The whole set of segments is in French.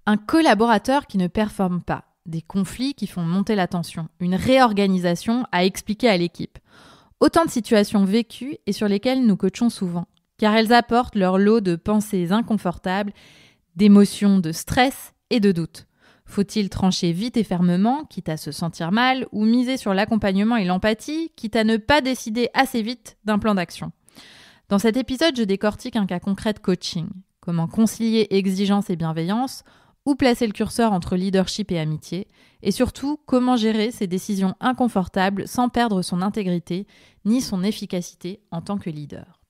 Un collaborateur qui ne performe pas, des conflits qui font monter la tension, une réorganisation à expliquer à l'équipe. Autant de situations vécues et sur lesquelles nous coachons souvent, car elles apportent leur lot de pensées inconfortables, d'émotions, de stress et de doutes. Faut-il trancher vite et fermement, quitte à se sentir mal, ou miser sur l'accompagnement et l'empathie, quitte à ne pas décider assez vite d'un plan d'action? Dans cet épisode, je décortique un cas concret de coaching. Comment concilier exigence et bienveillance, où placer le curseur entre leadership et amitié, et surtout, comment gérer ces décisions inconfortables sans perdre son intégrité ni son efficacité en tant que leader.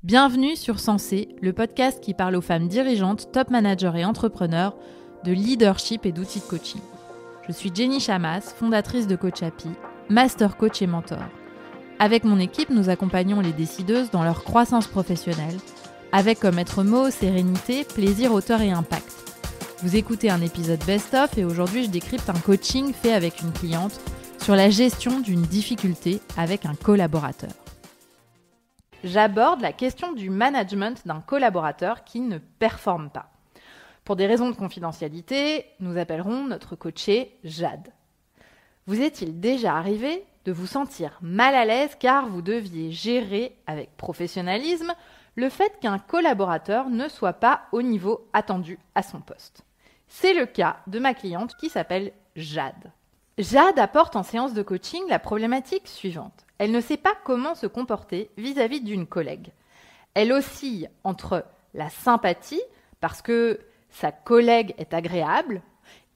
Bienvenue sur Sensé, le podcast qui parle aux femmes dirigeantes, top managers et entrepreneurs de leadership et d'outils de coaching. Je suis Jenny Chamas, fondatrice de Coach Happy, master coach et mentor. Avec mon équipe, nous accompagnons les décideuses dans leur croissance professionnelle, avec comme maître mot sérénité, plaisir, hauteur et impact. Vous écoutez un épisode best-of et aujourd'hui je décrypte un coaching fait avec une cliente sur la gestion d'une difficulté avec un collaborateur. J'aborde la question du management d'un collaborateur qui ne performe pas. Pour des raisons de confidentialité, nous appellerons notre coachée Jade. Vous est-il déjà arrivé de vous sentir mal à l'aise car vous deviez gérer avec professionnalisme le fait qu'un collaborateur ne soit pas au niveau attendu à son poste? C'est le cas de ma cliente qui s'appelle Jade. Jade apporte en séance de coaching la problématique suivante. Elle ne sait pas comment se comporter vis-à-vis d'une collègue. Elle oscille entre la sympathie, parce que sa collègue est agréable,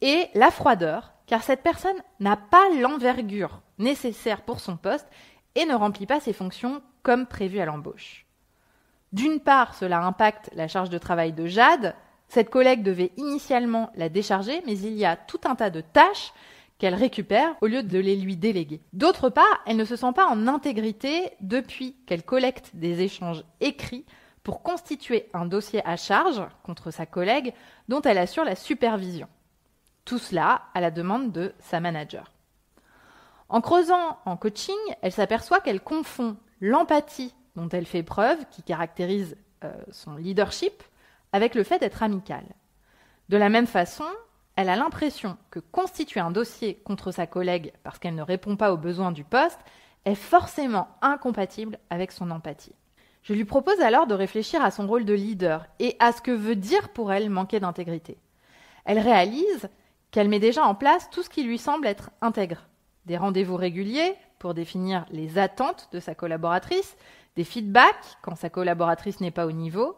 et la froideur, car cette personne n'a pas l'envergure nécessaire pour son poste et ne remplit pas ses fonctions comme prévu à l'embauche. D'une part, cela impacte la charge de travail de Jade. Cette collègue devait initialement la décharger, mais il y a tout un tas de tâches qu'elle récupère au lieu de les lui déléguer. D'autre part, elle ne se sent pas en intégrité depuis qu'elle collecte des échanges écrits pour constituer un dossier à charge contre sa collègue dont elle assure la supervision. Tout cela à la demande de sa manager. En creusant en coaching, elle s'aperçoit qu'elle confond l'empathie dont elle fait preuve, qui caractérise son leadership, avec le fait d'être amicale. De la même façon, elle a l'impression que constituer un dossier contre sa collègue parce qu'elle ne répond pas aux besoins du poste est forcément incompatible avec son empathie. Je lui propose alors de réfléchir à son rôle de leader et à ce que veut dire pour elle manquer d'intégrité. Elle réalise qu'elle met déjà en place tout ce qui lui semble être intègre. Des rendez-vous réguliers pour définir les attentes de sa collaboratrice, des feedbacks quand sa collaboratrice n'est pas au niveau,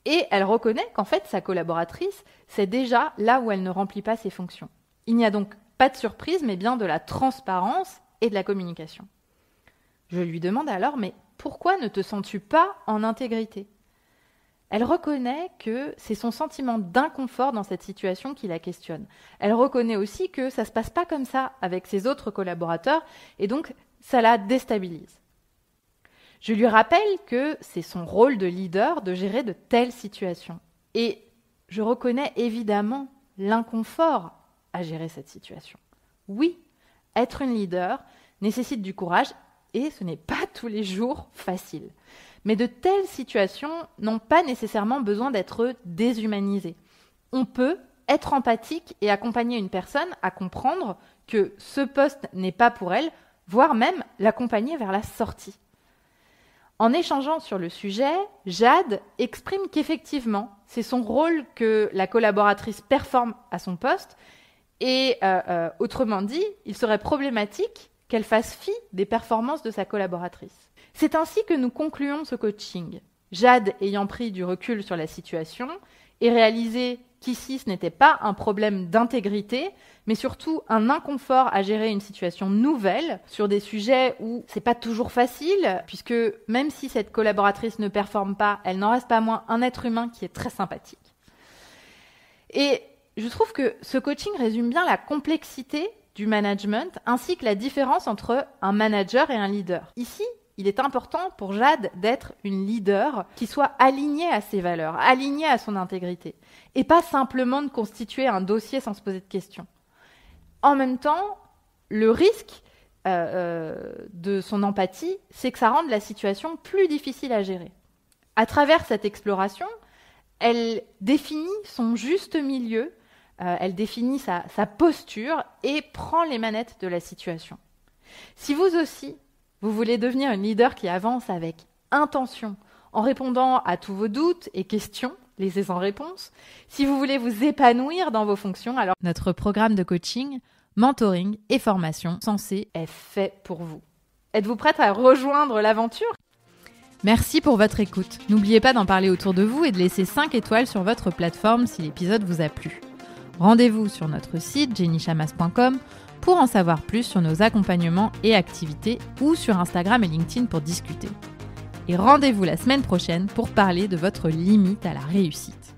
et elle reconnaît qu'en fait sa collaboratrice, c'est déjà là où elle ne remplit pas ses fonctions. Il n'y a donc pas de surprise, mais bien de la transparence et de la communication. Je lui demande alors, mais pourquoi ne te sens-tu pas en intégrité? Elle reconnaît que c'est son sentiment d'inconfort dans cette situation qui la questionne. Elle reconnaît aussi que ça ne se passe pas comme ça avec ses autres collaborateurs et donc ça la déstabilise. Je lui rappelle que c'est son rôle de leader de gérer de telles situations. Et je reconnais évidemment l'inconfort à gérer cette situation. Oui, être une leader nécessite du courage et ce n'est pas tous les jours facile. Mais de telles situations n'ont pas nécessairement besoin d'être déshumanisées. On peut être empathique et accompagner une personne à comprendre que ce poste n'est pas pour elle, voire même l'accompagner vers la sortie. En échangeant sur le sujet, Jade exprime qu'effectivement, c'est son rôle que la collaboratrice performe à son poste et autrement dit, il serait problématique qu'elle fasse fi des performances de sa collaboratrice. C'est ainsi que nous concluons ce coaching. Jade ayant pris du recul sur la situation et réalisé qu'ici ce n'était pas un problème d'intégrité, mais surtout un inconfort à gérer une situation nouvelle sur des sujets où c'est pas toujours facile, puisque même si cette collaboratrice ne performe pas, elle n'en reste pas moins un être humain qui est très sympathique. Et je trouve que ce coaching résume bien la complexité du management, ainsi que la différence entre un manager et un leader. Ici, il est important pour Jade d'être une leader qui soit alignée à ses valeurs, alignée à son intégrité, et pas simplement de constituer un dossier sans se poser de questions. En même temps, le risque de son empathie, c'est que ça rende la situation plus difficile à gérer. À travers cette exploration, Elle définit son juste milieu, elle définit sa posture et prend les manettes de la situation. Si vous aussi, vous voulez devenir une leader qui avance avec intention, en répondant à tous vos doutes et questions, laissez sans réponse, si vous voulez vous épanouir dans vos fonctions, alors notre programme de coaching, mentoring et formation Sensé est fait pour vous. Êtes-vous prête à rejoindre l'aventure ? Merci pour votre écoute. N'oubliez pas d'en parler autour de vous et de laisser 5 étoiles sur votre plateforme si l'épisode vous a plu. Rendez-vous sur notre site jennychamas.com pour en savoir plus sur nos accompagnements et activités ou sur Instagram et LinkedIn pour discuter. Et rendez-vous la semaine prochaine pour parler de votre limite à la réussite.